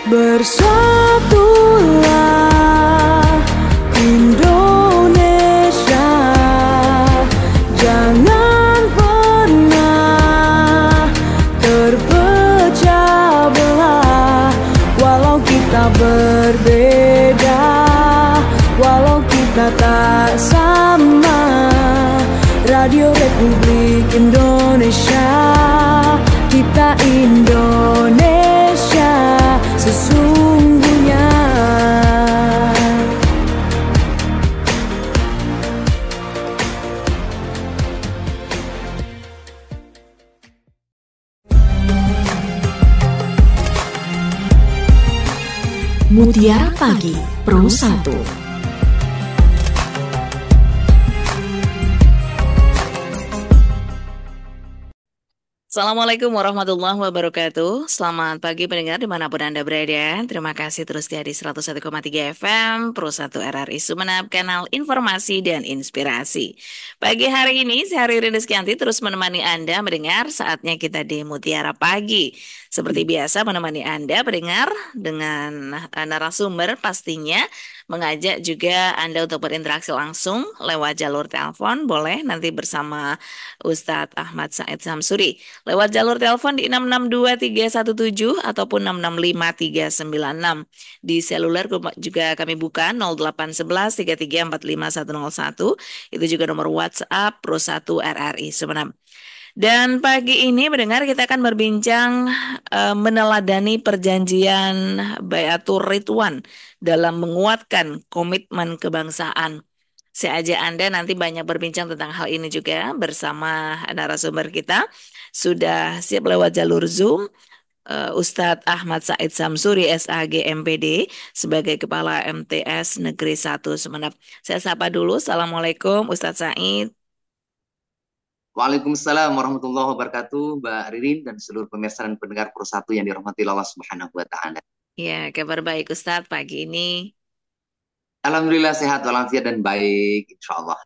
Bersatulah Indonesia, jangan pernah terpecah belah. Walau kita berbeda, walau kita tak sama, Radio Republik Indonesia, kita Indonesia sesungguhnya. Mutiara Pagi Pro 1. Assalamualaikum warahmatullahi wabarakatuh. Selamat pagi pendengar dimanapun Anda berada. Terima kasih terus di 101,3 FM Pro 1 RRI Sumeneb, kanal informasi dan inspirasi. Pagi hari ini saya Ririn Rizkyanti terus menemani Anda mendengar saatnya kita di Mutiara Pagi. Seperti biasa menemani Anda mendengar dengan narasumber, pastinya mengajak juga Anda untuk berinteraksi langsung lewat jalur telepon. Boleh nanti bersama Ustadz Ahmad Said Samsuri lewat jalur telepon di 662-317 ataupun 665-396. Di seluler juga kami buka 0811-3345-101. Itu juga nomor WhatsApp Pro 1 RRI Sumeneb. Dan pagi ini mendengar kita akan berbincang meneladani perjanjian Baiatur Ridwan dalam menguatkan komitmen kebangsaan. Saya ajak Anda nanti banyak berbincang tentang hal ini juga bersama narasumber kita. Sudah siap lewat jalur Zoom Ustadz Ahmad Said Samsuri SAG MPD sebagai Kepala MTS Negeri 1 Sumeneb. Saya sapa dulu. Assalamualaikum Ustadz Said. Waalaikumsalam warahmatullahi wabarakatuh, Mbak Ririn dan seluruh pemirsa dan pendengar Pro 1 yang dirahmati Allah Subhanahu wa taala. Ya, kabar baik Ustadz pagi ini. Alhamdulillah sehat walafiat dan baik, insya Allah.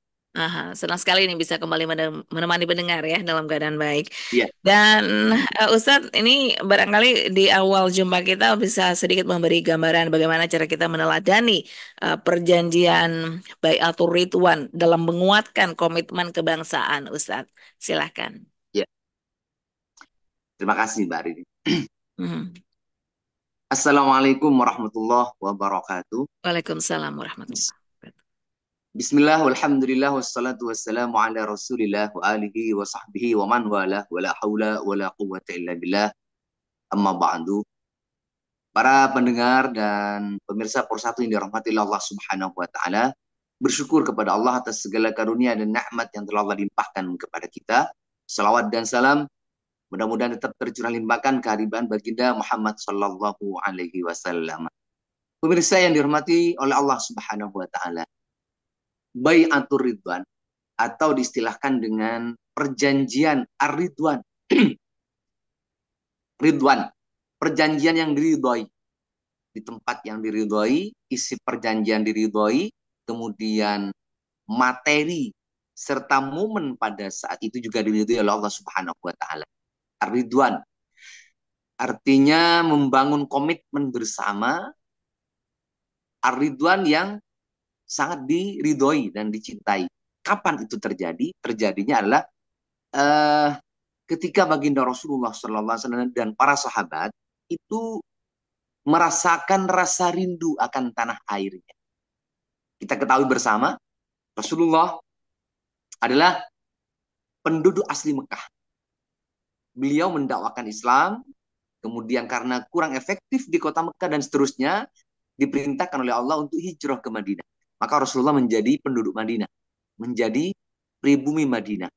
Senang sekali ini bisa kembali menemani pendengar ya dalam keadaan baik. Iya. Dan Ustadz, ini barangkali di awal jumpa kita bisa sedikit memberi gambaran bagaimana cara kita meneladani perjanjian Baiatur Ridwan dalam menguatkan komitmen kebangsaan, Ustadz. Silahkan. Ya. Terima kasih, Mbak Ririn. Assalamualaikum warahmatullahi wabarakatuh. Waalaikumsalam warahmatullahi wabarakatuh. Bismillah, walhamdulillah, wassalatu wassalamu ala rasulillah wa alihi wa sahbihi wa man walah, wa la hawla wa la quwwata illa billah, amma ba'du. Para pendengar dan pemirsa Pro 1 yang dirahmati Allah Subhanahu wa ta'ala, bersyukur kepada Allah atas segala karunia dan nikmat yang telah Allah limpahkan kepada kita. Salawat dan salam mudah-mudahan tetap tercurah limpahkan kehadiran baginda Muhammad sallallahu alaihi wasallam. Pemirsa yang dirahmati oleh Allah Subhanahu wa ta'ala, Baiatur Ridwan atau diistilahkan dengan perjanjian Ar-Ridwan. Ridwan, perjanjian yang diridhoi. Di tempat yang diridhoi, isi perjanjian diridhoi, kemudian materi serta momen pada saat itu juga diridhoi oleh Allah Subhanahu wa taala. Ar-Ridwan artinya membangun komitmen bersama. Ar-Ridwan yang sangat diridhoi dan dicintai. Kapan itu terjadi? Terjadinya adalah ketika baginda Rasulullah SAW dan para sahabat itu merasakan rasa rindu akan tanah airnya. Kita ketahui bersama, Rasulullah adalah penduduk asli Mekah. Beliau mendakwakan Islam, kemudian karena kurang efektif di kota Mekah dan seterusnya, diperintahkan oleh Allah untuk hijrah ke Madinah. Maka Rasulullah menjadi penduduk Madinah, menjadi pribumi Madinah.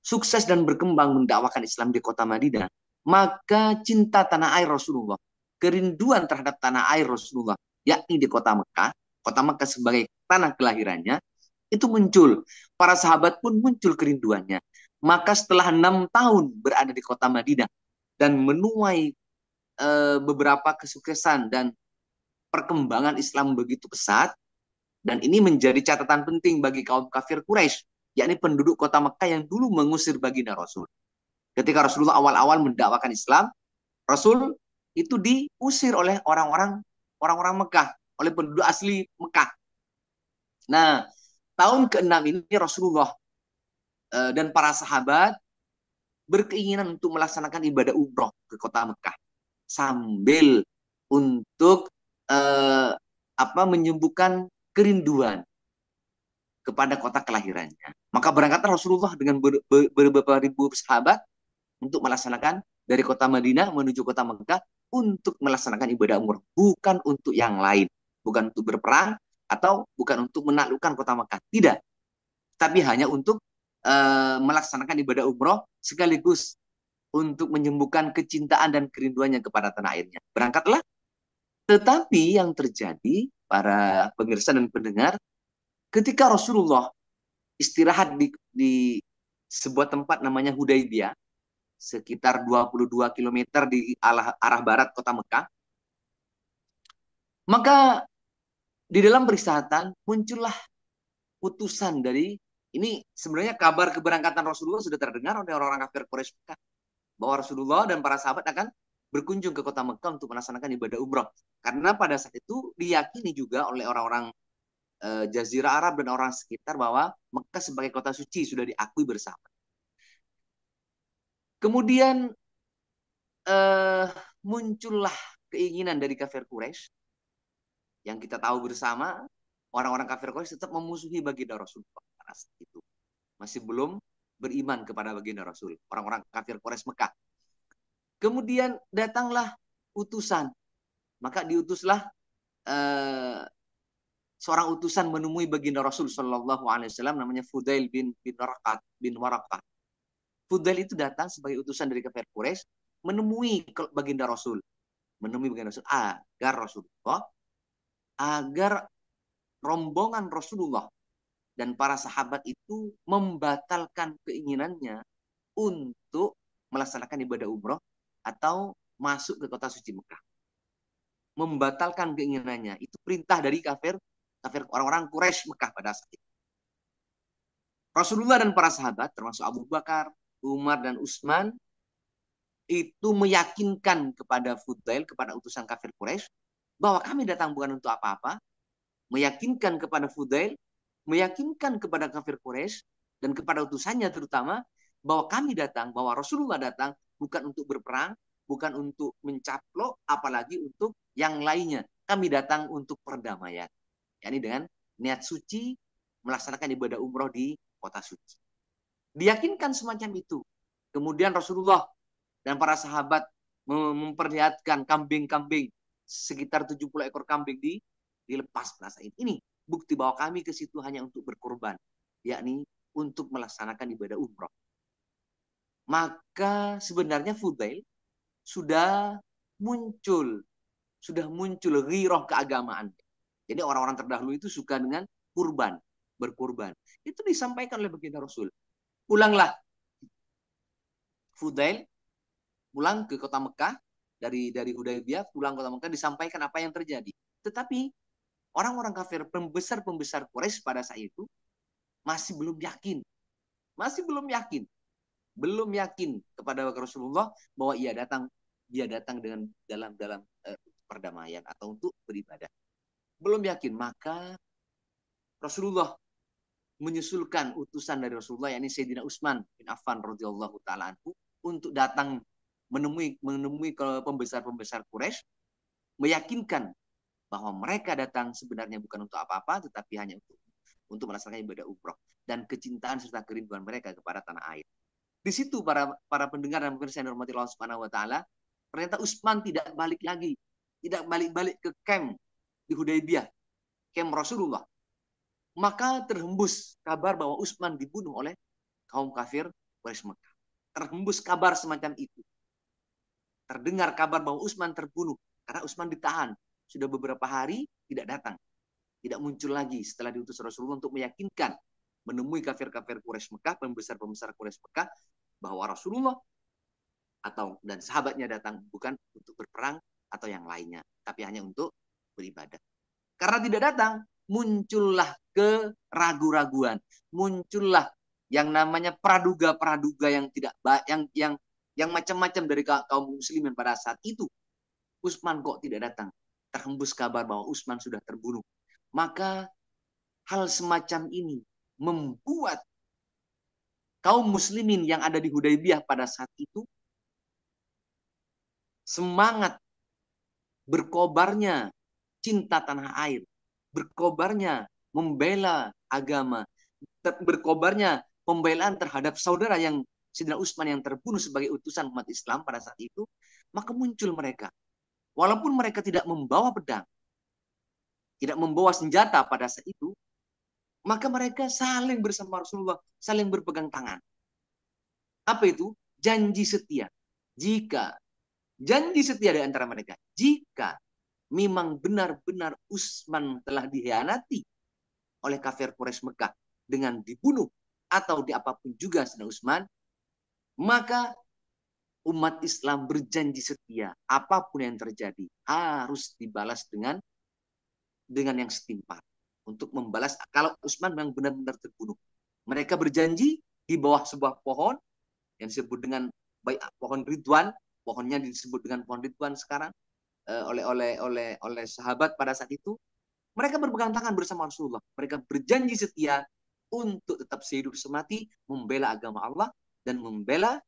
Sukses dan berkembang mendakwakan Islam di kota Madinah. Maka cinta tanah air Rasulullah, kerinduan terhadap tanah air Rasulullah, yakni di kota Mekah sebagai tanah kelahirannya, itu muncul. Para sahabat pun muncul kerinduannya. Maka setelah 6 tahun berada di kota Madinah dan menuai beberapa kesuksesan dan perkembangan Islam begitu pesat, dan ini menjadi catatan penting bagi kaum kafir Quraisy, yakni penduduk kota Mekah yang dulu mengusir baginda Rasul. Ketika Rasulullah awal-awal mendakwakan Islam, Rasul itu diusir oleh orang-orang Mekah, oleh penduduk asli Mekah. Nah, tahun ke-6 ini Rasulullah dan para sahabat berkeinginan untuk melaksanakan ibadah umroh ke kota Mekah sambil untuk menyembuhkan kerinduan kepada kota kelahirannya. Maka berangkatlah Rasulullah dengan beberapa ribu sahabat untuk melaksanakan dari kota Madinah menuju kota Mekah untuk melaksanakan ibadah umroh, bukan untuk yang lain, bukan untuk berperang atau bukan untuk menaklukkan kota Mekah, tidak, tapi hanya untuk melaksanakan ibadah umroh sekaligus untuk menyembuhkan kecintaan dan kerinduannya kepada tanah airnya. Berangkatlah, tetapi yang terjadi para pemirsa dan pendengar, ketika Rasulullah istirahat di sebuah tempat namanya Hudaybiyah, sekitar 22 km di arah barat kota Mekah, maka di dalam peristirahatan muncullah utusan dari, ini sebenarnya kabar keberangkatan Rasulullah sudah terdengar oleh orang-orang kafir Quraisy Mekah, bahwa Rasulullah dan para sahabat akan berkunjung ke kota Mekah untuk melaksanakan ibadah umroh. Karena pada saat itu diyakini juga oleh orang-orang Jazirah Arab dan orang sekitar bahwa Mekah sebagai kota suci sudah diakui bersama. Kemudian muncullah keinginan dari kafir Quraisy, yang kita tahu bersama orang-orang kafir Quraisy tetap memusuhi baginda Rasulullah pada saat itu. Masih belum beriman kepada baginda Rasul, orang-orang kafir Quraisy Mekah. Kemudian datanglah utusan, maka diutuslah seorang utusan menemui baginda Rasul Shallallahu Alaihi Wasallam, namanya Fudail bin Waraqah. Fudail itu datang sebagai utusan dari kafir Quraisy menemui baginda Rasul, agar rombongan Rasulullah dan para sahabat itu membatalkan keinginannya untuk melaksanakan ibadah umroh atau masuk ke kota suci Mekah. Membatalkan keinginannya, itu perintah dari kafir orang-orang Quraisy Mekah pada saat itu. Rasulullah dan para sahabat termasuk Abu Bakar, Umar dan Utsman itu meyakinkan kepada Fudail, kepada utusan kafir Quraisy, bahwa kami datang bukan untuk apa-apa, meyakinkan kepada Fudail, meyakinkan kepada kafir Quraisy dan kepada utusannya terutama, bahwa kami datang, bahwa Rasulullah datang bukan untuk berperang, bukan untuk mencaplok, apalagi untuk yang lainnya. Kami datang untuk perdamaian, yakni dengan niat suci melaksanakan ibadah umroh di kota suci. Diyakinkan semacam itu. Kemudian Rasulullah dan para sahabat memperlihatkan kambing-kambing, sekitar 70 ekor kambing dilepas pada saat ini. Bukti bahwa kami ke situ hanya untuk berkorban, yakni untuk melaksanakan ibadah umroh. Maka sebenarnya Fudail sudah muncul ghirah keagamaan. Jadi orang-orang terdahulu itu suka dengan berkurban. Itu disampaikan oleh baginda Rasul. Pulanglah Fudail, pulang ke kota Mekah, dari Hudaybiyah, pulang ke kota Mekah, disampaikan apa yang terjadi. Tetapi orang-orang kafir, pembesar Quraisy pada saat itu masih belum yakin kepada Rasulullah bahwa dia datang dengan dalam perdamaian atau untuk beribadah. Belum yakin, maka Rasulullah menyusulkan utusan dari Rasulullah, yakni Sayyidina Utsman bin Affan radhiyallahu taala anhu, untuk datang menemui pembesar Quraisy, meyakinkan bahwa mereka datang sebenarnya bukan untuk apa-apa, tetapi hanya untuk melaksanakan ibadah umroh dan kecintaan serta kerinduan mereka kepada tanah air. Di situ para pendengar dan pemirsa yang dirahmati Allah Subhanahu wa taala, ternyata Utsman tidak balik ke camp di Hudaybiyah, camp Rasulullah. Maka terhembus kabar bahwa Utsman dibunuh oleh kaum kafir Quraisy Mekah. Terhembus kabar semacam itu. Terdengar kabar bahwa Utsman terbunuh karena Utsman ditahan. Sudah beberapa hari tidak datang. Tidak muncul lagi setelah diutus Rasulullah untuk meyakinkan, menemui kafir-kafir Quraisy Mekah, pembesar-pembesar Quraisy Mekah, bahwa Rasulullah dan sahabatnya datang bukan untuk berperang atau yang lainnya, tapi hanya untuk beribadah. Karena tidak datang, muncullah keraguan-raguan, muncullah yang namanya praduga yang tidak yang macam-macam dari kaum muslimin pada saat itu. Utsman kok tidak datang? Terhembus kabar bahwa Utsman sudah terbunuh. Maka hal semacam ini membuat kaum muslimin yang ada di Hudaybiyah pada saat itu semangat berkobarnya cinta tanah air, berkobarnya membela agama, berkobarnya pembelaan terhadap saudara yang Sayyidina Utsman yang terbunuh sebagai utusan umat Islam pada saat itu, maka muncul mereka. Walaupun mereka tidak membawa pedang, tidak membawa senjata pada saat itu, maka mereka saling bersama Rasulullah, saling berpegang tangan. Apa itu? Janji setia. Janji setia di antara mereka. Jika memang benar-benar Utsman telah dikhianati oleh kafir Quraisy Mekah dengan dibunuh atau di apapun juga Sayyidina Utsman, maka umat Islam berjanji setia apapun yang terjadi harus dibalas dengan yang setimpal untuk membalas kalau Utsman memang benar-benar terbunuh. Mereka berjanji di bawah sebuah pohon yang disebut dengan pohon Ridwan, pohonnya disebut dengan pohon Ridwan sekarang oleh sahabat pada saat itu. Mereka berpegang tangan bersama Rasulullah. Mereka berjanji setia untuk tetap sehidup semati membela agama Allah dan membela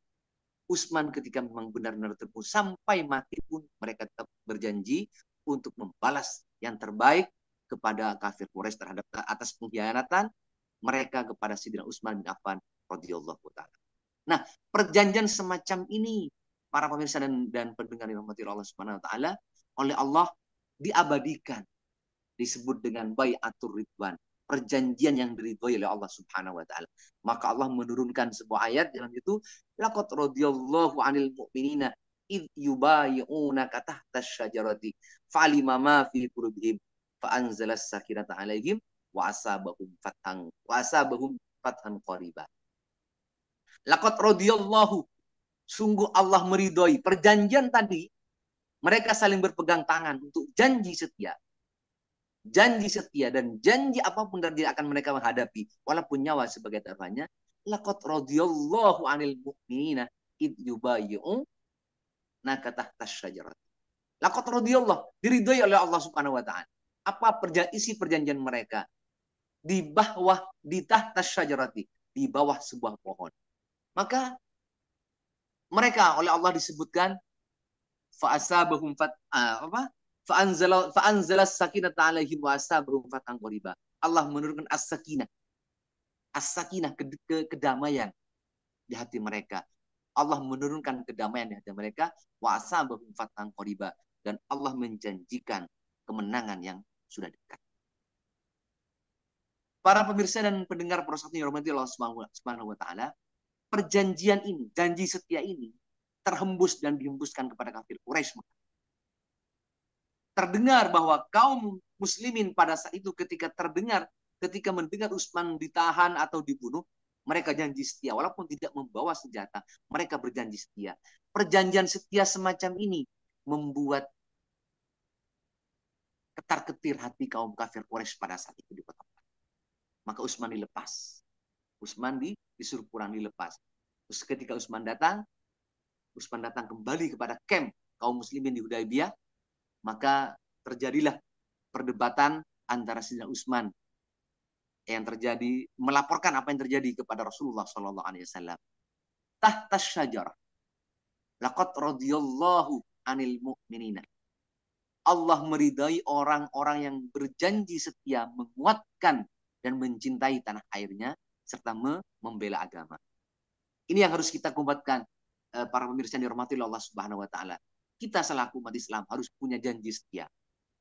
Utsman ketika memang benar-benar terbunuh. Sampai mati pun mereka tetap berjanji untuk membalas yang terbaik kepada kafir Quraisy terhadap atas pengkhianatan mereka kepada Sayyidina Utsman bin Affan radhiyallahu taala. Nah, perjanjian semacam ini para pemirsa dan pendengar yang dirahmati Allah Subhanahu wa taala oleh Allah diabadikan, disebut dengan bai'atur ridwan, perjanjian yang diridhoi oleh Allah Subhanahu wa taala. Maka Allah menurunkan sebuah ayat dalam itu, laqad radhiyallahu 'anil mu'minina id yubayyi'unaka tahta asy-syajarati fa'alima ma fi qulubihim fa'anzalas sakinata 'alaihim wa asabahum fathan qariba. Laqad radhiyallahu, sungguh Allah meridhoi perjanjian tadi. Mereka saling berpegang tangan untuk janji setia. Janji setia dan janji apapun terjadi akan mereka menghadapi walaupun nyawa sebagai taruhannya. Laqad radhiyallahu 'anil mu'minina id yubayyi'unaka tahta asy-syajarah. Laqad radhiyallahu, diridhoi oleh Allah Subhanahu wa taala. Apa isi perjanjian mereka? Di tahta asy-syajarati, di bawah sebuah pohon. Maka mereka oleh Allah disebutkan fa'asabahum fa'anzalas sakinata 'alaihim wa asabahum fathan qariba. Allah menurunkan as-sakinah. As-sakinah, kedamaian di hati mereka. Allah menurunkan kedamaian di hati mereka, wa asabahum fathan qariba, dan Allah menjanjikan kemenangan yang sudah dekat. Para pemirsa dan pendengar Prosat yang dirahmati Allah Subhanahu wa taala, perjanjian ini, janji setia ini terhembus dan dihembuskan kepada kafir Quraisy. Terdengar bahwa kaum muslimin pada saat itu ketika mendengar Utsman ditahan atau dibunuh, mereka janji setia walaupun tidak membawa senjata, mereka berjanji setia. Perjanjian setia semacam ini membuat ketar-ketir hati kaum kafir Quraisy pada saat itu di kota. Maka Utsman dilepas. Utsman disuruh pulang, dilepas. Terus ketika Utsman datang kembali kepada camp kaum muslimin di Hudaybiyah, maka terjadilah perdebatan antara Sayyidina Utsman yang terjadi, melaporkan apa yang terjadi kepada Rasulullah sallallahu alaihi wasallam. Tahta syajarah. Laqad radhiyallahu 'anil mu'minina. Allah meridai orang-orang yang berjanji setia, menguatkan dan mencintai tanah airnya serta membela agama. Ini yang harus kita kuatkan, para pemirsa yang dirahmati Allah Subhanahu wa taala. Kita selaku umat Islam harus punya janji setia.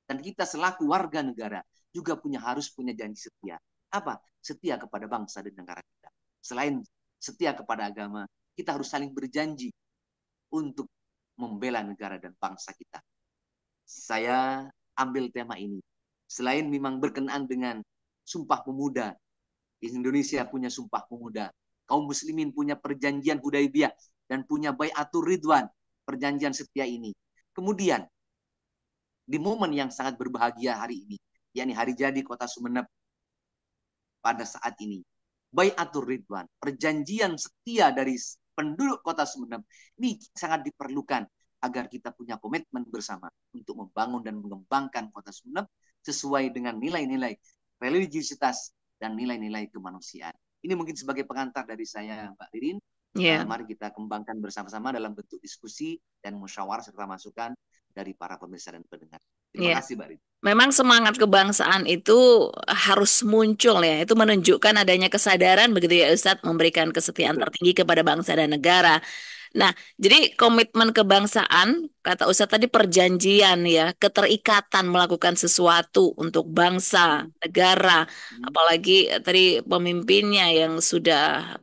Dan kita selaku warga negara juga harus punya janji setia. Apa? Setia kepada bangsa dan negara kita. Selain setia kepada agama, kita harus saling berjanji untuk membela negara dan bangsa kita. Saya ambil tema ini. Selain memang berkenaan dengan Sumpah Pemuda, Indonesia punya Sumpah Pemuda. Kaum muslimin punya perjanjian Hudaybiyah dan punya Bai'atur Ridwan, perjanjian setia ini. Kemudian, di momen yang sangat berbahagia hari ini, yakni hari jadi Kota Sumeneb pada saat ini, Bai'atur Ridwan, perjanjian setia dari penduduk Kota Sumeneb, ini sangat diperlukan agar kita punya komitmen bersama untuk membangun dan mengembangkan kota Sumeneb sesuai dengan nilai-nilai religiusitas dan nilai-nilai kemanusiaan. Ini mungkin sebagai pengantar dari saya, Mbak Ririn. Ya. Mari kita kembangkan bersama-sama dalam bentuk diskusi dan musyawarah serta masukan dari para pemirsa dan pendengar. Terima Ya. kasih, Mbak Ririn. Memang semangat kebangsaan itu harus muncul ya. Itu menunjukkan adanya kesadaran begitu ya Ustadz, memberikan kesetiaan Betul. tertinggi kepada bangsa dan negara. Nah, jadi komitmen kebangsaan, kata Ustadz tadi perjanjian ya, keterikatan melakukan sesuatu untuk bangsa, negara, apalagi tadi pemimpinnya yang sudah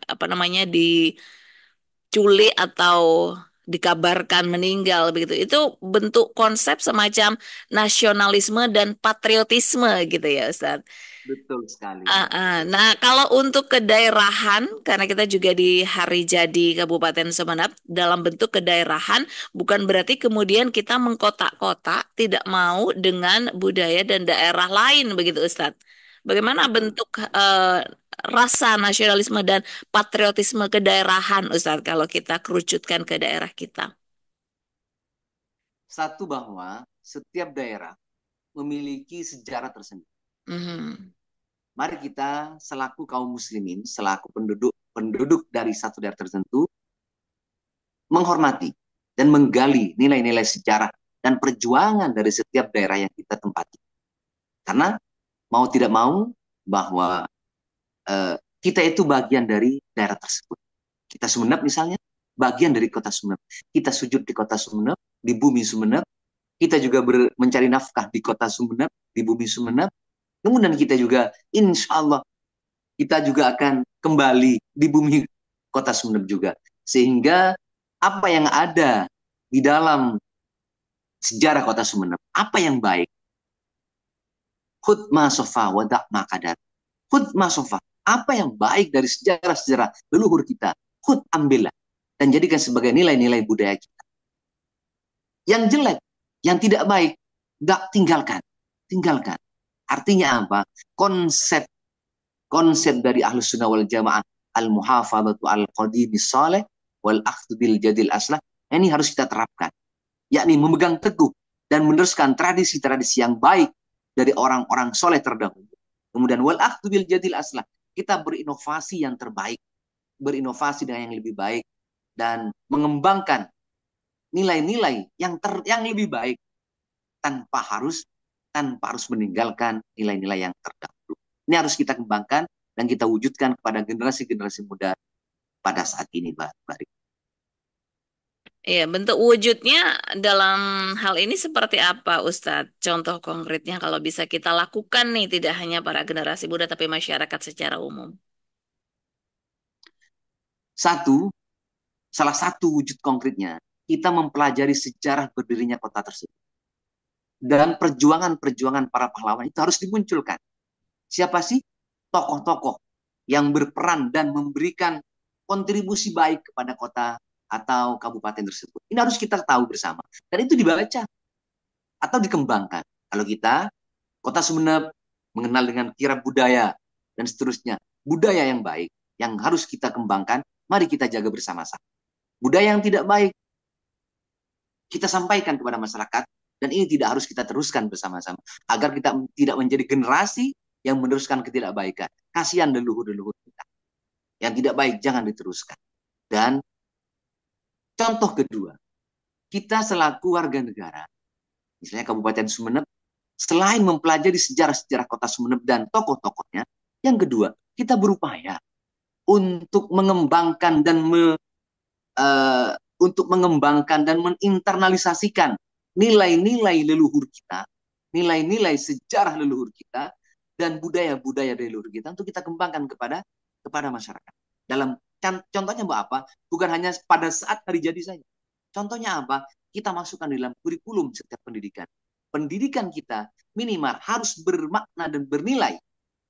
apa namanya diculik atau dikabarkan meninggal begitu. Itu bentuk konsep semacam nasionalisme dan patriotisme gitu ya Ustadz. Betul sekali, Mbak. Betul. Nah, kalau untuk kedaerahan, karena kita juga di hari jadi Kabupaten Sumeneb, dalam bentuk kedaerahan, bukan berarti kemudian kita mengkotak-kotak, tidak mau dengan budaya dan daerah lain, begitu Ustadz. Bagaimana Betul. bentuk rasa nasionalisme dan patriotisme kedaerahan, Ustadz, kalau kita kerucutkan ke daerah kita? Satu, bahwa setiap daerah memiliki sejarah tersendiri. Mhm. Mari kita selaku kaum muslimin, selaku penduduk dari satu daerah tertentu, menghormati dan menggali nilai-nilai sejarah dan perjuangan dari setiap daerah yang kita tempati. Karena mau tidak mau bahwa kita itu bagian dari daerah tersebut. Kita Sumeneb misalnya, bagian dari kota Sumeneb. Kita sujud di kota Sumeneb, di bumi Sumeneb. Kita juga mencari nafkah di kota Sumeneb, di bumi Sumeneb. Kemudian kita juga, insya Allah, kita juga akan kembali di bumi kota Sumeneb juga. Sehingga apa yang ada di dalam sejarah kota Sumeneb, apa yang baik, khud ma sofa wadak ma kadar. Khud ma sofa, apa yang baik dari sejarah-sejarah leluhur kita, khud ambillah dan jadikan sebagai nilai-nilai budaya kita. Yang jelek, yang tidak baik, gak tinggalkan. Tinggalkan. Artinya apa? Konsep dari Ahlus Sunnah wal Jamaah, al-muhafadzatu al-qadimi saleh wal akhdhu bil jadil aslah, ini harus kita terapkan. Yakni memegang teguh dan meneruskan tradisi-tradisi yang baik dari orang-orang soleh terdahulu. Kemudian wal akhdhu bil jadil aslah, kita berinovasi yang terbaik, berinovasi dengan yang lebih baik dan mengembangkan nilai-nilai yang lebih baik tanpa harus meninggalkan nilai-nilai yang terdahulu. Ini harus kita kembangkan dan kita wujudkan kepada generasi-generasi muda pada saat ini, Mbak Bari. Iya, bentuk wujudnya dalam hal ini seperti apa, Ustadz? Contoh konkretnya kalau bisa kita lakukan nih, tidak hanya para generasi muda, tapi masyarakat secara umum. Salah satu wujud konkretnya, kita mempelajari sejarah berdirinya kota tersebut. Dan perjuangan-perjuangan para pahlawan itu harus dimunculkan. Siapa sih tokoh-tokoh yang berperan dan memberikan kontribusi baik kepada kota atau kabupaten tersebut? Ini harus kita tahu bersama. Dan itu dibaca atau dikembangkan. Kalau kita, kota Sumeneb, mengenal dengan kirab budaya dan seterusnya. Budaya yang baik, yang harus kita kembangkan, mari kita jaga bersama-sama. Budaya yang tidak baik, kita sampaikan kepada masyarakat, dan ini tidak harus kita teruskan bersama-sama. Agar kita tidak menjadi generasi yang meneruskan ketidakbaikan. Kasihan leluhur-leluhur kita. Yang tidak baik, jangan diteruskan. Dan contoh kedua, kita selaku warga negara, misalnya Kabupaten Sumeneb, selain mempelajari sejarah-sejarah kota Sumeneb dan tokoh-tokohnya, yang kedua, kita berupaya untuk mengembangkan dan menginternalisasikan nilai-nilai leluhur kita, nilai-nilai sejarah leluhur kita, dan budaya-budaya dari leluhur kita untuk kita kembangkan kepada masyarakat. Contohnya apa? Bukan hanya pada saat hari jadi saja. Contohnya apa? Kita masukkan dalam kurikulum setiap pendidikan. Pendidikan kita minimal harus bermakna dan bernilai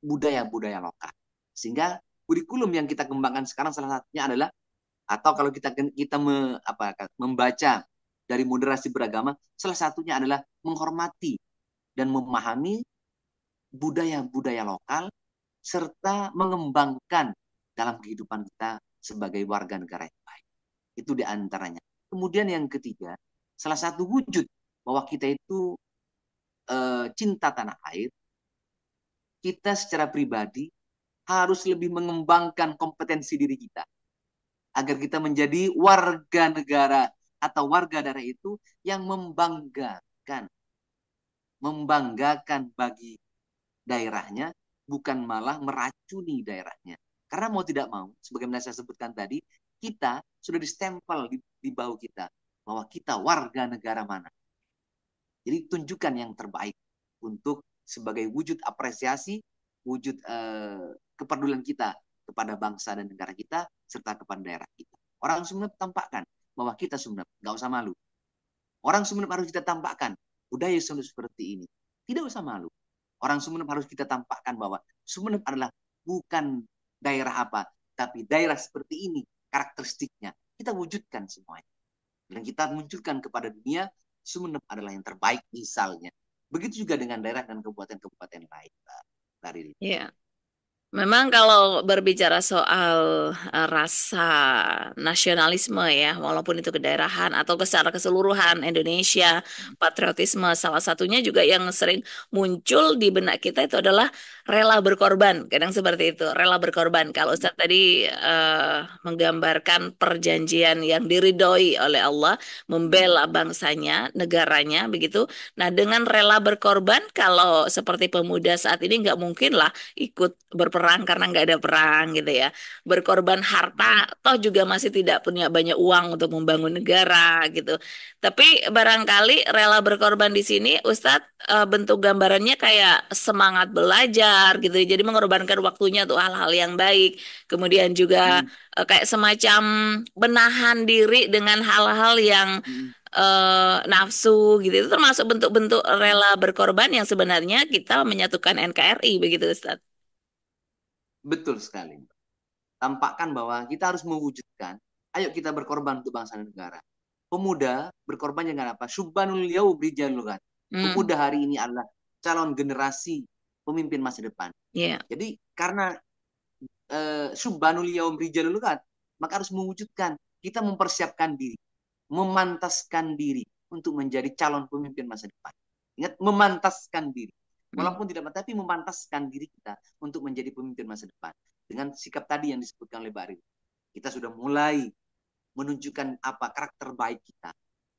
budaya-budaya lokal. Sehingga kurikulum yang kita kembangkan sekarang salah satunya adalah, atau kalau kita membaca dari moderasi beragama, salah satunya adalah menghormati dan memahami budaya-budaya lokal serta mengembangkan dalam kehidupan kita sebagai warga negara yang baik. Itu diantaranya. Kemudian yang ketiga, salah satu wujud bahwa kita itu cinta tanah air, kita secara pribadi harus lebih mengembangkan kompetensi diri kita agar kita menjadi warga negara atau warga daerah itu yang membanggakan bagi daerahnya, bukan malah meracuni daerahnya. Karena mau tidak mau, sebagaimana saya sebutkan tadi, kita sudah distempel di bahu kita bahwa kita warga negara mana. Jadi tunjukkan yang terbaik untuk sebagai wujud apresiasi, wujud kepedulian kita kepada bangsa dan negara kita, serta kepada daerah kita. Orang Sumeneb tampakkan bahwa kita Sumeneb, nggak usah malu. Orang Sumeneb harus kita tampakkan budaya Sumeneb seperti ini. Tidak usah malu. Orang Sumeneb harus kita tampakkan bahwa Sumeneb adalah bukan daerah apa, tapi daerah seperti ini karakteristiknya. Kita wujudkan semuanya. Dan kita munculkan kepada dunia, Sumeneb adalah yang terbaik misalnya. Begitu juga dengan daerah dan kabupaten-kabupaten lain, Mbak Riri. Iya. Memang kalau berbicara soal rasa nasionalisme ya, walaupun itu kedaerahan atau secara keseluruhan Indonesia, patriotisme, salah satunya juga yang sering muncul di benak kita itu adalah rela berkorban. Kadang seperti itu, rela berkorban. Kalau Ustaz tadi menggambarkan perjanjian yang diridhoi oleh Allah, membela bangsanya, negaranya, begitu. Nah, dengan rela berkorban, kalau seperti pemuda saat ini nggak mungkin lah ikut berperang karena nggak ada perang gitu ya. Berkorban harta, toh juga masih tidak punya banyak uang untuk membangun negara gitu. Tapi barangkali rela berkorban di sini, Ustadz bentuk gambarannya kayak semangat belajar gitu. Jadi mengorbankan waktunya untuk hal-hal yang baik. Kemudian juga kayak semacam menahan diri dengan hal-hal yang nafsu gitu. Itu termasuk bentuk-bentuk rela berkorban yang sebenarnya kita menyatukan NKRI begitu Ustadz. Betul sekali. Tampakkan bahwa kita harus mewujudkan, ayo kita berkorban untuk bangsa dan negara. Pemuda berkorban dengan apa? Subhanul yaum rijalul ghad. Pemuda hari ini adalah calon generasi pemimpin masa depan. Yeah. Jadi karena subhanul yaum rijalul ghad, maka harus mewujudkan, kita mempersiapkan diri, memantaskan diri untuk menjadi calon pemimpin masa depan. Ingat, memantaskan diri. Walaupun tidak, tapi memantaskan diri kita untuk menjadi pemimpin masa depan. Dengan sikap tadi yang disebutkan oleh Mbak Riri. Kita sudah mulai menunjukkan apa karakter baik kita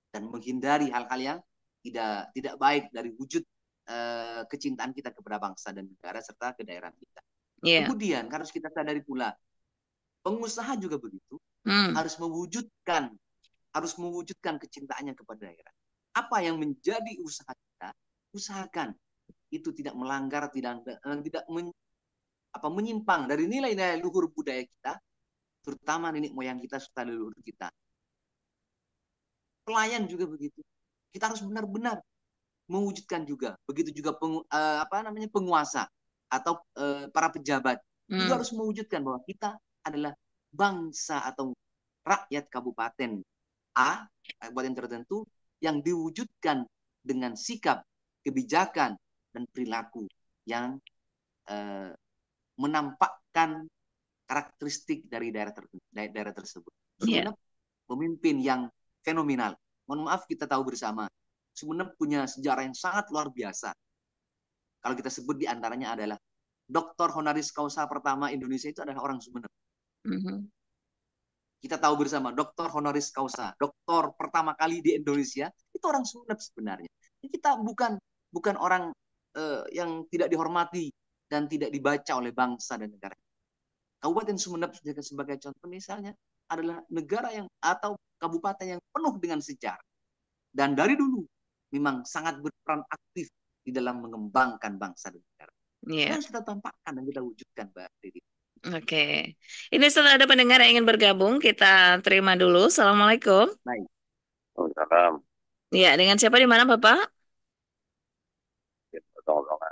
dan menghindari hal-hal yang tidak baik dari wujud kecintaan kita kepada bangsa dan negara serta ke daerah kita. Yeah. Kemudian harus kita sadari pula, pengusaha juga begitu, harus mewujudkan kecintaannya kepada daerah. Apa yang menjadi usaha kita, usahakan itu tidak melanggar, tidak menyimpang dari nilai-nilai luhur budaya kita, terutama nenek moyang kita serta leluhur kita. Pelayan juga begitu. Kita harus benar-benar mewujudkan juga. Begitu juga penguasa atau para pejabat juga harus mewujudkan bahwa kita adalah bangsa atau rakyat kabupaten A, kabupaten tertentu yang diwujudkan dengan sikap, kebijakan, dan perilaku yang menampakkan karakteristik dari daerah tersebut. Sumeneb pemimpin yang fenomenal. Mohon maaf, kita tahu bersama, Sumeneb punya sejarah yang sangat luar biasa. Kalau kita sebut di antaranya adalah Doktor Honoris Causa pertama Indonesia itu adalah orang Sumeneb. Kita tahu bersama, Doktor Honoris Causa, doktor pertama kali di Indonesia itu orang Sumeneb sebenarnya. Kita bukan orang yang tidak dihormati dan tidak dibaca oleh bangsa dan negara. Kabupaten Sumeneb sebagai contoh misalnya adalah negara yang atau kabupaten yang penuh dengan sejarah. Dan dari dulu memang sangat berperan aktif di dalam mengembangkan bangsa dan negara. Yeah. Harus kita tampakkan dan kita wujudkan, Mbak Didi. Oke. Ini setelah ada pendengar yang ingin bergabung, kita terima dulu. Assalamualaikum. Baik. Waalaikumsalam. Ya, dengan siapa di mana, Bapak?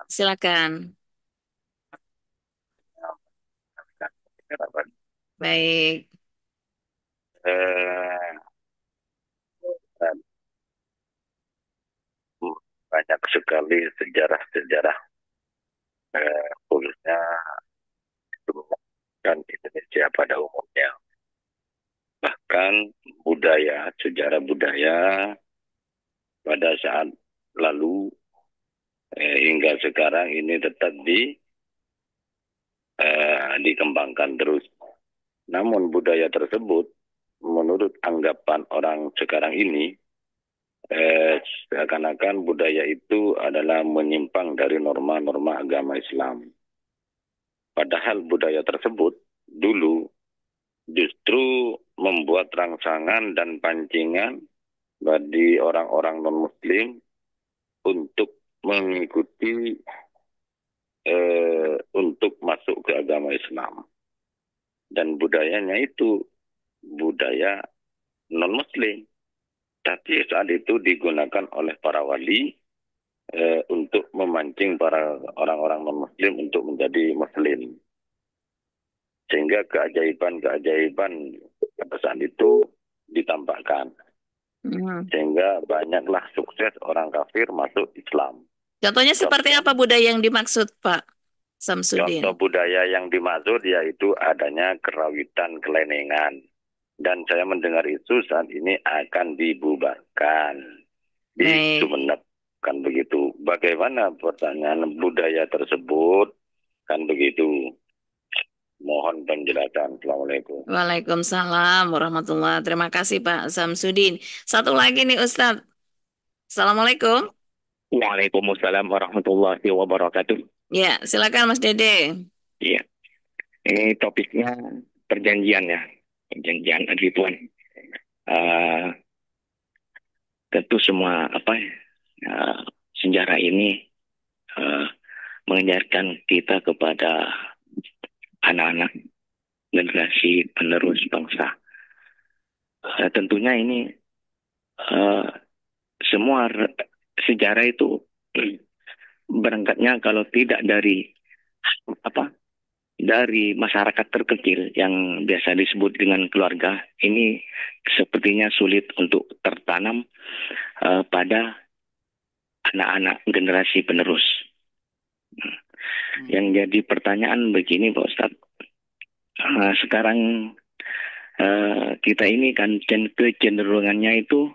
Silakan. Baik. Banyak sekali sejarah-sejarah khususnya dan Indonesia pada umumnya. Bahkan sejarah budaya pada saat lalu hingga sekarang ini tetap dikembangkan terus. Namun budaya tersebut menurut anggapan orang sekarang ini seakan-akan budaya itu adalah menyimpang dari norma-norma agama Islam. Padahal budaya tersebut dulu justru membuat rangsangan dan pancingan bagi orang-orang non-Muslim untuk mengikuti untuk masuk ke agama Islam. Dan budayanya itu budaya non-Muslim. Tapi saat itu digunakan oleh para wali untuk memancing para orang-orang non-Muslim untuk menjadi Muslim. Sehingga keajaiban-keajaiban pada saat itu ditampakkan. Sehingga banyaklah sukses orang kafir masuk Islam. Contohnya seperti apa budaya yang dimaksud, Pak Samsudin? Contoh budaya yang dimaksud yaitu adanya kerawitan kelenengan. Dan saya mendengar itu saat ini akan dibubarkan di Sumeneb, kan begitu. Bagaimana pertanyaan budaya tersebut, kan begitu. Mohon penjelasan. Assalamualaikum. Waalaikumsalam warahmatullahi. Terima kasih Pak Samsudin. Satu lagi nih Ustadz. Assalamualaikum. Waalaikumsalam warahmatullahi wabarakatuh. Ya, silakan Mas Dede. Iya, ini topiknya perjanjian ya, perjanjian Ridwan. Tentu semua sejarah ini mengajarkan kita kepada anak-anak generasi penerus bangsa. Tentunya ini semua sejarah itu berangkatnya kalau tidak dari masyarakat terkecil yang biasa disebut dengan keluarga, ini sepertinya sulit untuk tertanam pada anak-anak generasi penerus. Yang jadi pertanyaan begini Pak Ustadz, sekarang kita ini kan kecenderungannya itu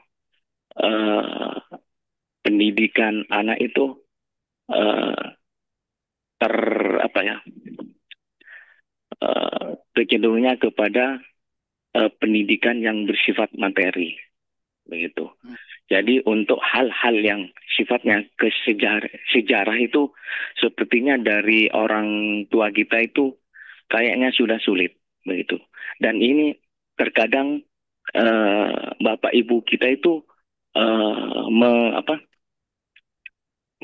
pendidikan anak itu kecenderungannya kepada pendidikan yang bersifat materi, begitu. Jadi untuk hal-hal yang sifatnya sejarah itu sepertinya dari orang tua kita itu kayaknya sudah sulit, begitu. Dan ini terkadang bapak ibu kita itu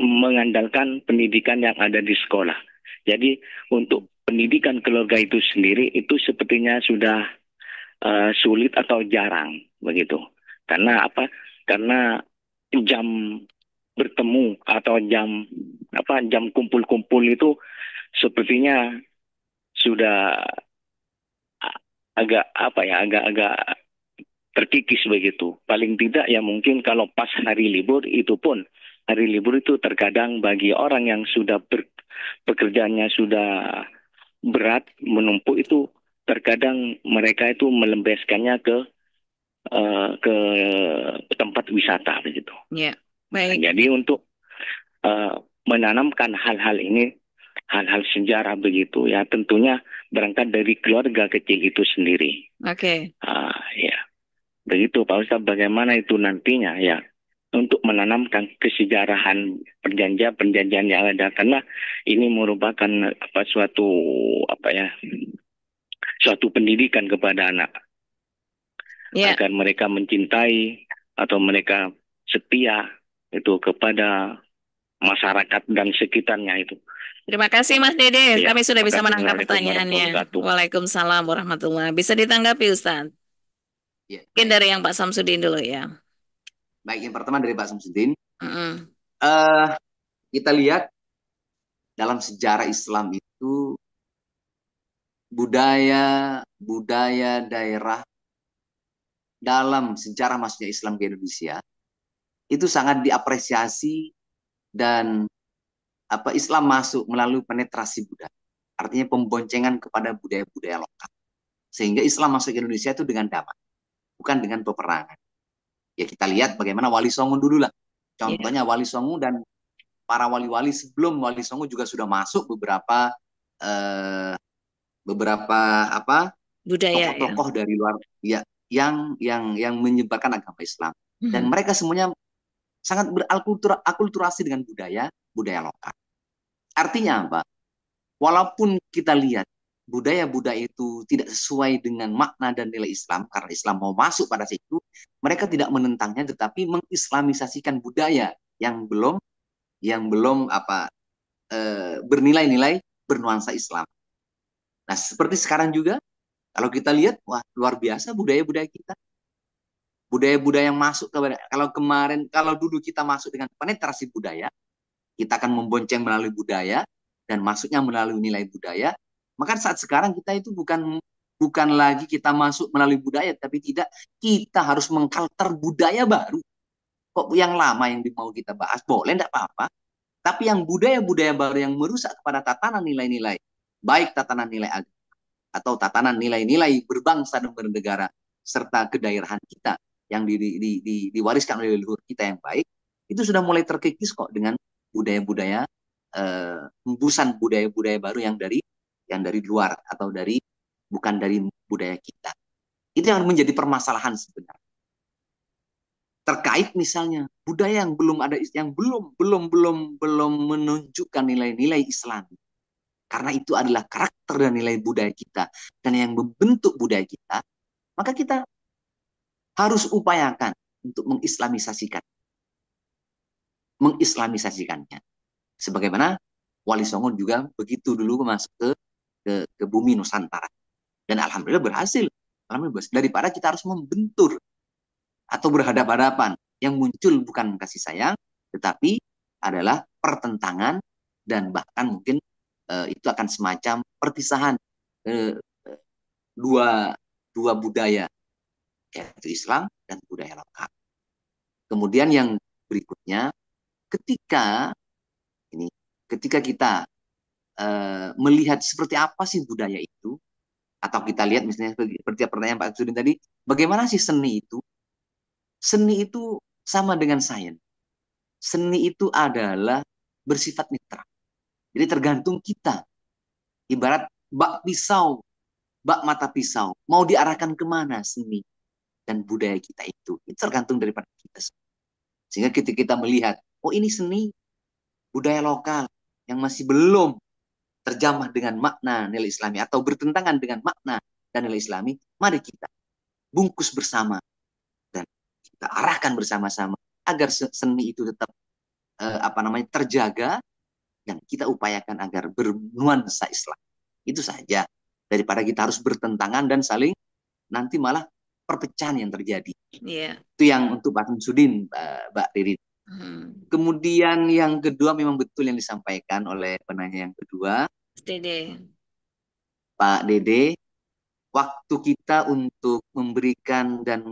mengandalkan pendidikan yang ada di sekolah. Jadi untuk pendidikan keluarga itu sendiri itu sepertinya sudah sulit atau jarang, begitu. Karena Karena jam bertemu atau jam kumpul-kumpul itu sepertinya sudah agak terkikis begitu. Paling tidak ya mungkin kalau pas hari libur itu terkadang bagi orang yang sudah pekerjaannya sudah berat menumpuk itu terkadang mereka itu melembeskannya ke tempat wisata begitu. Ya, baik. Jadi untuk menanamkan hal-hal ini, hal-hal sejarah begitu ya, tentunya berangkat dari keluarga kecil itu sendiri. Oke. Ya, begitu Pak Ustadz. Bagaimana itu nantinya ya untuk menanamkan kesejarahan perjanjian yang ada, karena ini merupakan suatu pendidikan kepada anak. Agar mereka mencintai atau mereka setia itu kepada masyarakat dan sekitarnya itu. Terima kasih Mas Dede. Ya, kami sudah bisa menangkap pertanyaannya. Waalaikumsalam warahmatullahi. Bisa ditanggapi Ustaz? Ya. Mungkin dari yang Pak Samsudin dulu ya. Baik, yang pertama dari Pak Samsudin. Kita lihat dalam sejarah Islam itu budaya daerah dalam sejarah masuknya Islam ke Indonesia itu sangat diapresiasi, dan Islam masuk melalui penetrasi budaya, artinya pemboncengan kepada budaya-budaya lokal, sehingga Islam masuk ke Indonesia itu dengan damai. bukan dengan peperangan. Ya kita lihat bagaimana Wali Songo dulu lah. Contohnya Wali Songo dan para wali-wali sebelum Wali Songo juga sudah masuk beberapa apa budaya ya. tokoh-tokoh dari luar ya yang menyebarkan agama Islam. Dan mereka semuanya sangat berakulturasi dengan budaya lokal. Artinya apa? Walaupun kita lihat budaya-budaya itu tidak sesuai dengan makna dan nilai Islam, karena Islam mau masuk pada situ, mereka tidak menentangnya, tetapi mengislamisasikan budaya yang belum bernilai-nilai bernuansa Islam. Nah, seperti sekarang juga, kalau kita lihat, wah luar biasa budaya-budaya kita. Budaya-budaya yang masuk kalau dulu kita masuk dengan penetrasi budaya, kita akan membonceng melalui budaya dan masuknya melalui nilai budaya. Maka saat sekarang kita itu bukan lagi kita masuk melalui budaya, tapi kita harus mengkalter budaya baru. Kok yang lama yang mau kita bahas boleh, tidak apa-apa. Tapi yang budaya-budaya baru yang merusak kepada tatanan nilai-nilai, baik tatanan nilai agama atau tatanan nilai-nilai berbangsa dan bernegara serta kedaerahan kita yang diwariskan oleh leluhur kita yang baik, itu sudah mulai terkikis kok dengan budaya-budaya hembusan budaya-budaya baru yang dari luar atau bukan dari budaya kita. Itu yang menjadi permasalahan sebenarnya. Terkait misalnya budaya yang belum ada, yang belum menunjukkan nilai-nilai Islam. Karena itu adalah karakter dan nilai budaya kita dan yang membentuk budaya kita, maka kita harus upayakan untuk mengislamisasikannya. Sebagaimana Wali Songo juga begitu dulu masuk ke bumi Nusantara. Dan alhamdulillah berhasil. Daripada kita harus membentur atau berhadapan-hadapan, yang muncul bukan kasih sayang, tetapi adalah pertentangan dan bahkan mungkin itu akan semacam perpisahan dua budaya, yaitu Islam dan budaya lokal. Kemudian yang berikutnya, ketika kita melihat seperti apa sih budaya itu, atau kita lihat misalnya seperti pertanyaan Pak Sudin tadi, bagaimana sih seni itu? Seni itu sama dengan sains. Seni itu adalah bersifat netral. Jadi tergantung kita. Ibarat bak mata pisau, mau diarahkan kemana seni dan budaya kita itu tergantung daripada kita. Sehingga ketika kita melihat, oh ini seni budaya lokal yang masih belum terjamah dengan makna nilai Islami atau bertentangan dengan makna dan nilai Islami, mari kita bungkus bersama dan kita arahkan bersama-sama agar seni itu tetap terjaga dan kita upayakan agar bernuansa Islam. Itu saja, daripada kita harus bertentangan dan saling nanti malah perpecahan yang terjadi. Itu yang untuk Pak Samsudin, Mbak Ririn. Kemudian yang kedua, memang betul yang disampaikan oleh penanya yang kedua, Pak Dede, waktu kita untuk memberikan dan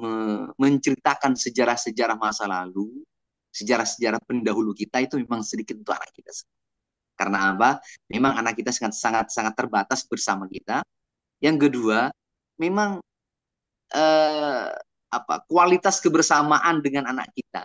menceritakan sejarah-sejarah masa lalu, sejarah-sejarah pendahulu kita itu memang sedikit untuk anak kita. Karena apa? Memang anak kita sangat terbatas bersama kita. Yang kedua, memang kualitas kebersamaan dengan anak kita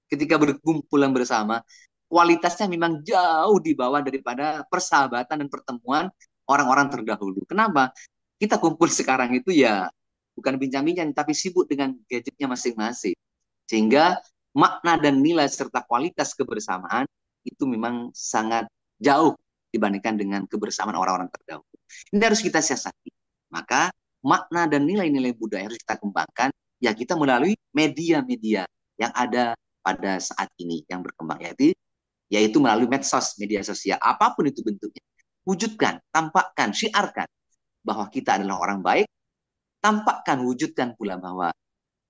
ketika berkumpulan bersama, kualitasnya memang jauh di bawah daripada persahabatan dan pertemuan orang-orang terdahulu. Kenapa? Kita kumpul sekarang itu ya bukan bincang-bincang, tapi sibuk dengan gadgetnya masing-masing. Sehingga makna dan nilai serta kualitas kebersamaan itu memang sangat jauh dibandingkan dengan kebersamaan orang-orang terdahulu. Ini harus kita siasati. Maka makna dan nilai-nilai budaya harus kita kembangkan, ya kita melalui media-media yang ada pada saat ini yang berkembang, yaitu melalui medsos, media sosial, apapun itu bentuknya. Wujudkan, tampakkan, syiarkan bahwa kita adalah orang baik, tampakkan, wujudkan pula bahwa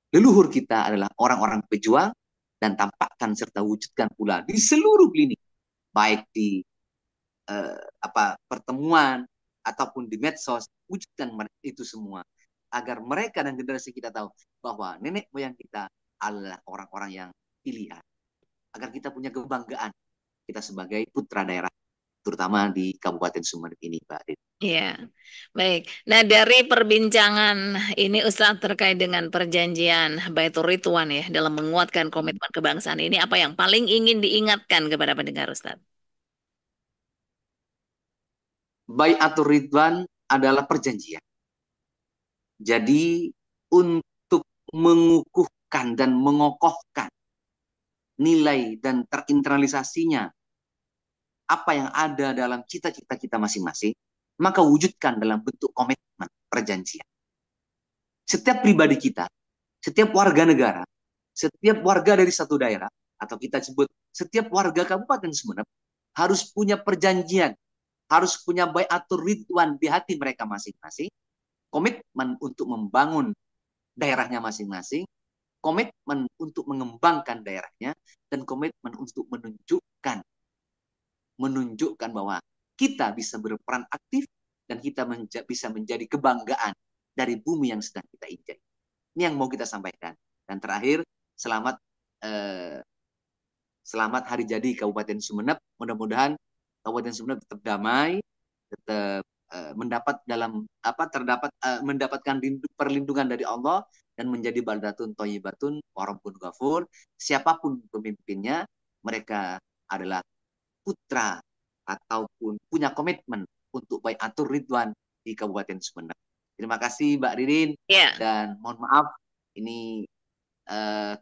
leluhur kita adalah orang-orang pejuang, dan tampakkan serta wujudkan pula di seluruh lini, baik di pertemuan ataupun di medsos, wujudkan itu semua agar mereka dan generasi kita tahu bahwa nenek moyang kita adalah orang-orang yang pilihan, agar kita punya kebanggaan kita sebagai putra daerah terutama di Kabupaten Sumeneb ini, Mbak Rin. Iya, baik. Nah, dari perbincangan ini Ustadz terkait dengan perjanjian Baitur Ridwan ya dalam menguatkan komitmen kebangsaan ini, apa yang paling ingin diingatkan kepada pendengar Ustadz? Baiatur Ridwan adalah perjanjian. Jadi untuk mengukuhkan dan mengokohkan nilai dan terinternalisasinya apa yang ada dalam cita-cita kita masing-masing, maka wujudkan dalam bentuk komitmen perjanjian. Setiap pribadi kita, setiap warga negara, setiap warga dari satu daerah, atau kita sebut setiap warga Kabupaten Sumeneb, harus punya perjanjian, harus punya baiatur ridwan di hati mereka masing-masing, komitmen untuk membangun daerahnya masing-masing, komitmen untuk mengembangkan daerahnya, dan komitmen untuk menunjukkan bahwa kita bisa berperan aktif dan kita bisa menjadi kebanggaan dari bumi yang sedang kita injak. Ini yang mau kita sampaikan. Dan terakhir, selamat hari jadi Kabupaten Sumeneb. Mudah-mudahan Kabupaten Sumeneb tetap damai, tetap mendapatkan perlindungan dari Allah dan menjadi baldatun thayyibatun wa rabbun ghafur. Siapapun pemimpinnya, mereka adalah putra ataupun punya komitmen untuk baiatur ridwan di Kabupaten Sumeneb. Terima kasih Mbak Ririn, dan mohon maaf ini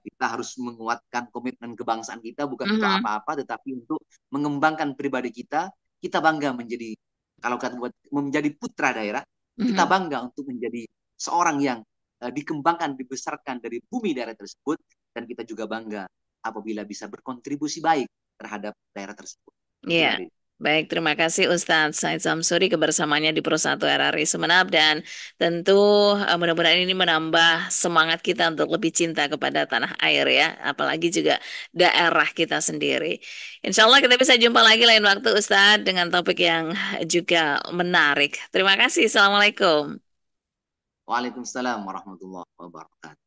kita harus menguatkan komitmen kebangsaan kita bukan untuk apa-apa, tetapi untuk mengembangkan pribadi kita. Kita bangga menjadi, kalau kata menjadi putra daerah, kita bangga untuk menjadi seorang yang dikembangkan, dibesarkan dari bumi daerah tersebut, dan kita juga bangga apabila bisa berkontribusi baik terhadap daerah tersebut. Iya. Baik, terima kasih Ustadz Said Samsuri kebersamaannya di Pro 1 RRI Sumeneb, dan tentu mudah-mudahan ini menambah semangat kita untuk lebih cinta kepada tanah air ya, apalagi juga daerah kita sendiri. Insya Allah kita bisa jumpa lagi lain waktu Ustadz dengan topik yang juga menarik. Terima kasih. Assalamualaikum. Waalaikumsalam warahmatullahi wabarakatuh.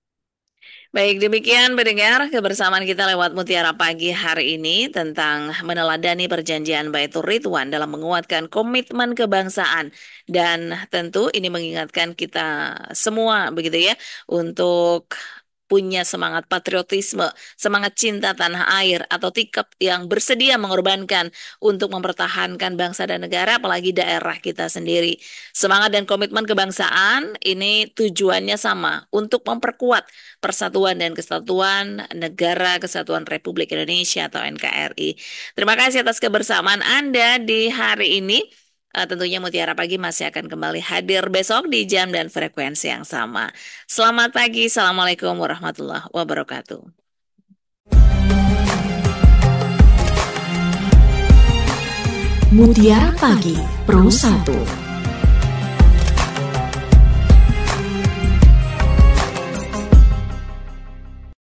Baik, demikian pendengar kebersamaan kita lewat Mutiara Pagi hari ini tentang meneladani perjanjian Baitur Ridwan dalam menguatkan komitmen kebangsaan. Dan tentu ini mengingatkan kita semua begitu ya untuk punya semangat patriotisme, semangat cinta tanah air, atau tikap yang bersedia mengorbankan untuk mempertahankan bangsa dan negara, apalagi daerah kita sendiri. Semangat dan komitmen kebangsaan ini tujuannya sama, untuk memperkuat persatuan dan kesatuan negara Kesatuan Republik Indonesia atau NKRI. Terima kasih atas kebersamaan Anda di hari ini. Tentunya Mutiara Pagi masih akan kembali hadir besok di jam dan frekuensi yang sama. Selamat pagi, Assalamualaikum warahmatullahi wabarakatuh. Mutiara Pagi Pro 1.